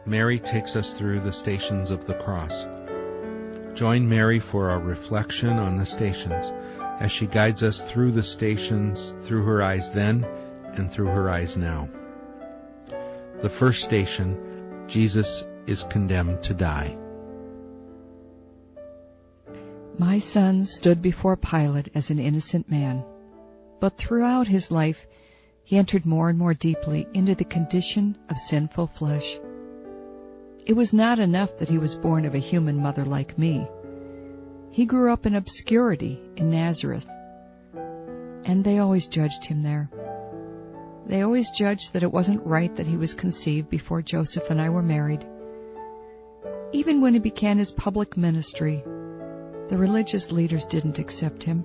Mary takes us through the stations of the cross. Join Mary for our reflection on the stations as she guides us through the stations through her eyes then and through her eyes now. The first station, Jesus is condemned to die. My son stood before Pilate as an innocent man, but throughout his life he entered more and more deeply into the condition of sinful flesh. It was not enough that he was born of a human mother like me. He grew up in obscurity in Nazareth, and they always judged him there. They always judged that it wasn't right that he was conceived before Joseph and I were married. Even when he began his public ministry, the religious leaders didn't accept him.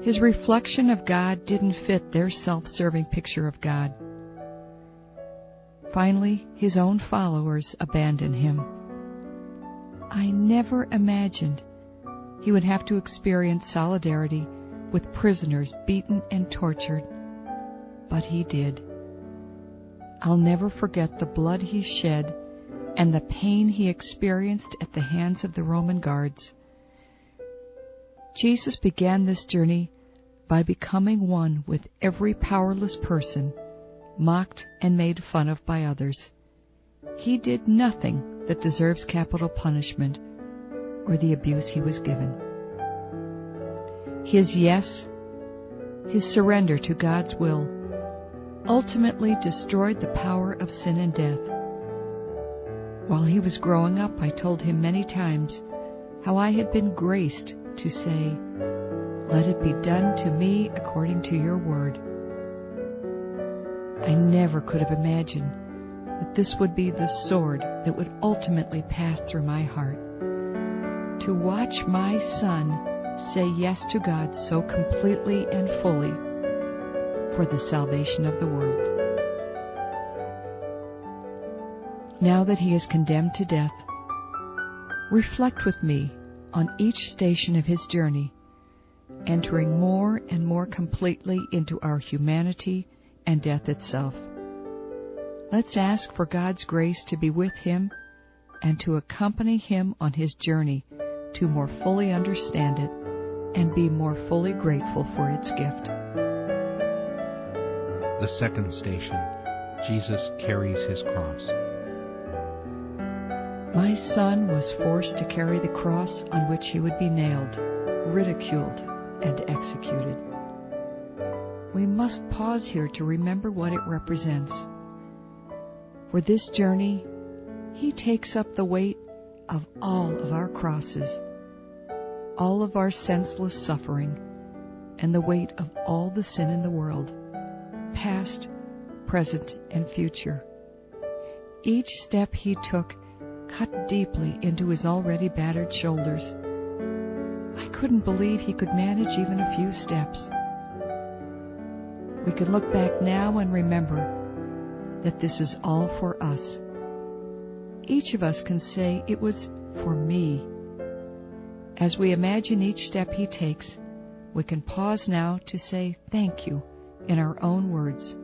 His reflection of God didn't fit their self-serving picture of God. Finally, his own followers abandoned him. I never imagined he would have to experience solidarity with prisoners beaten and tortured, but he did. I'll never forget the blood he shed and the pain he experienced at the hands of the Roman guards. Jesus began this journey by becoming one with every powerless person, mocked and made fun of by others. He did nothing that deserves capital punishment or the abuse he was given. His yes, his surrender to God's will, ultimately destroyed the power of sin and death. While he was growing up, I told him many times how I had been graced to say, "Let it be done to me according to your word." I never could have imagined that this would be the sword that would ultimately pass through my heart. To watch my son say yes to God so completely and fully for the salvation of the world. Now that he is condemned to death, reflect with me on each station of his journey, entering more and more completely into our humanity and death itself. Let's ask for God's grace to be with him and to accompany him on his journey to more fully understand it and be more fully grateful for its gift. The second station, Jesus carries his cross. My son was forced to carry the cross on which he would be nailed, ridiculed, and executed. We must pause here to remember what it represents. For this journey, he takes up the weight of all of our crosses, all of our senseless suffering, and the weight of all the sin in the world, past, present, and future. Each step he took cut deeply into his already battered shoulders. I couldn't believe he could manage even a few steps. We can look back now and remember that this is all for us. Each of us can say it was for me. As we imagine each step he takes, we can pause now to say thank you in our own words,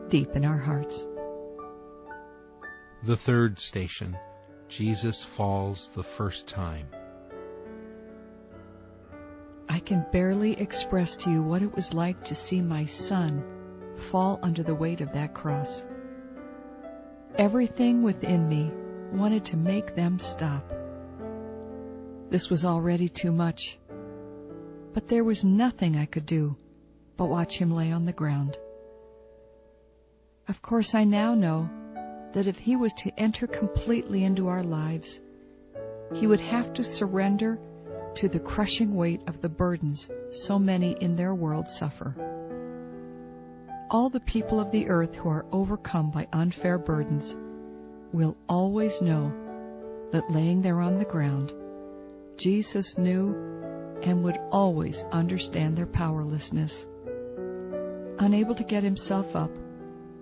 deep in our hearts. The third station, Jesus falls the first time. I can barely express to you what it was like to see my son fall under the weight of that cross. Everything within me wanted to make them stop. This was already too much, but there was nothing I could do but watch him lay on the ground. Of course, I now know that if he was to enter completely into our lives, he would have to surrender to the crushing weight of the burdens so many in their world suffer. All the people of the earth who are overcome by unfair burdens will always know that laying there on the ground, Jesus knew and would always understand their powerlessness. Unable to get himself up,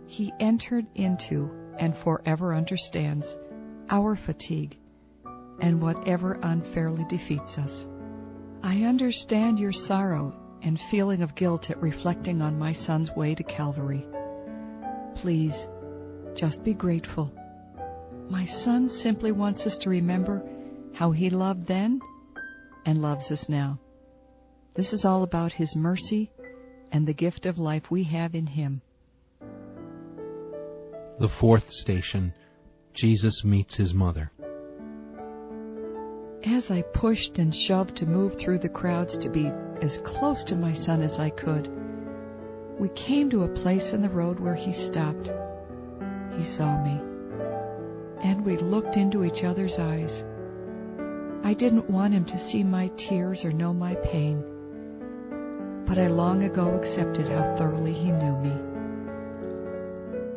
he entered into and forever understands our fatigue and whatever unfairly defeats us. I understand your sorrow and feeling of guilt at reflecting on my son's way to Calvary. Please, just be grateful My Son simply wants us to remember how He loved then and loves us now. This is all about His mercy and the gift of life we have in Him. The fourth station, Jesus meets His mother. As I pushed and shoved to move through the crowds to be as close to my son as I could, we came to a place in the road where He stopped. He saw me, and we looked into each other's eyes. I didn't want Him to see my tears or know my pain, but I long ago accepted how thoroughly He knew me.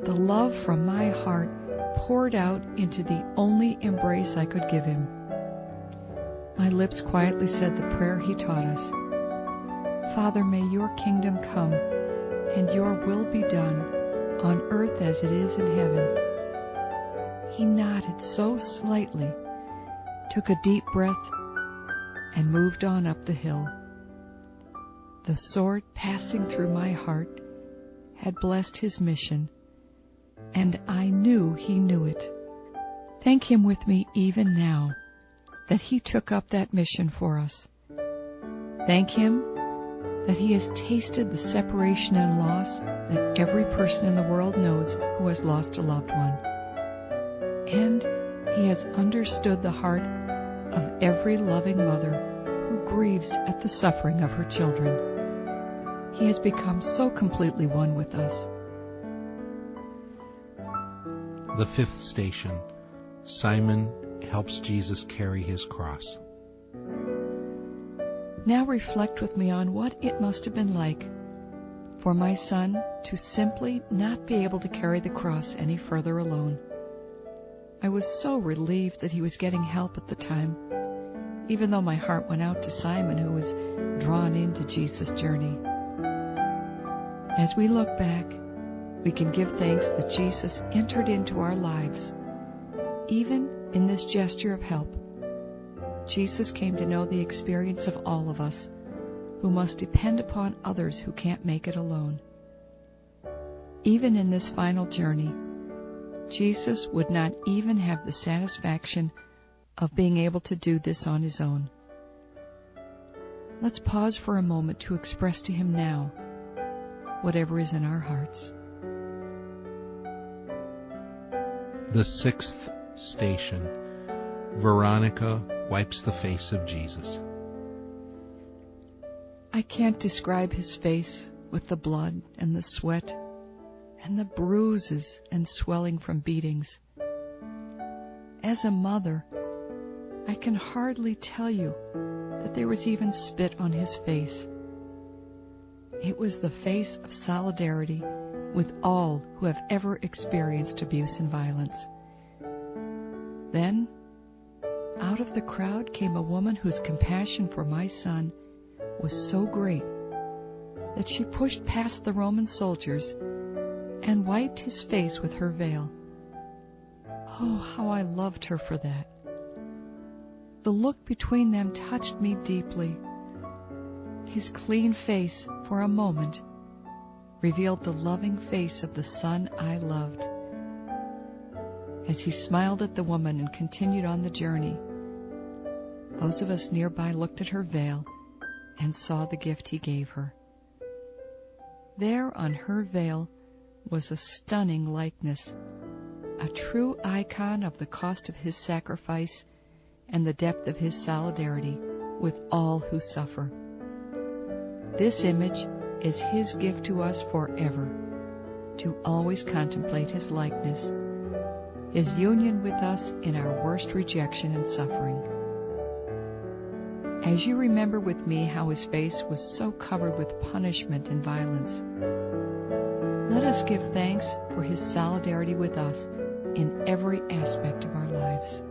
The love from my heart poured out into the only embrace I could give Him. My lips quietly said the prayer He taught us. Father, may Your kingdom come, and Your will be done, on earth as it is in heaven. He nodded so slightly, took a deep breath, and moved on up the hill. The sword passing through my heart had blessed His mission, and I knew He knew it. Thank Him with me even now that He took up that mission for us. Thank Him that He has tasted the separation and loss that every person in the world knows who has lost a loved one. And He has understood the heart of every loving mother who grieves at the suffering of her children. He has become so completely one with us. The fifth station, Simon helps Jesus carry His cross. Now reflect with me on what it must have been like for my son to simply not be able to carry the cross any further alone. I was so relieved that he was getting help at the time, even though my heart went out to Simon, who was drawn into Jesus' journey. As we look back, we can give thanks that Jesus entered into our lives. Even in this gesture of help, Jesus came to know the experience of all of us who must depend upon others who can't make it alone. Even in this final journey, Jesus would not even have the satisfaction of being able to do this on His own. Let's pause for a moment to express to Him now whatever is in our hearts. The sixth station, Veronica wipes the face of Jesus. I can't describe His face with the blood and the sweat and the bruises and swelling from beatings. As a mother, I can hardly tell you that there was even spit on His face. It was the face of solidarity with all who have ever experienced abuse and violence. Then, out of the crowd came a woman whose compassion for my son was so great that she pushed past the Roman soldiers and wiped his face with her veil. Oh, how I loved her for that. The look between them touched me deeply. His clean face, for a moment, revealed the loving face of the son I loved. As he smiled at the woman and continued on the journey, those of us nearby looked at her veil and saw the gift he gave her. There on her veil was a stunning likeness, a true icon of the cost of his sacrifice and the depth of his solidarity with all who suffer. This image is his gift to us forever, to always contemplate his likeness, his union with us in our worst rejection and suffering. As you remember with me how his face was so covered with punishment and violence, let us give thanks for his solidarity with us in every aspect of our lives.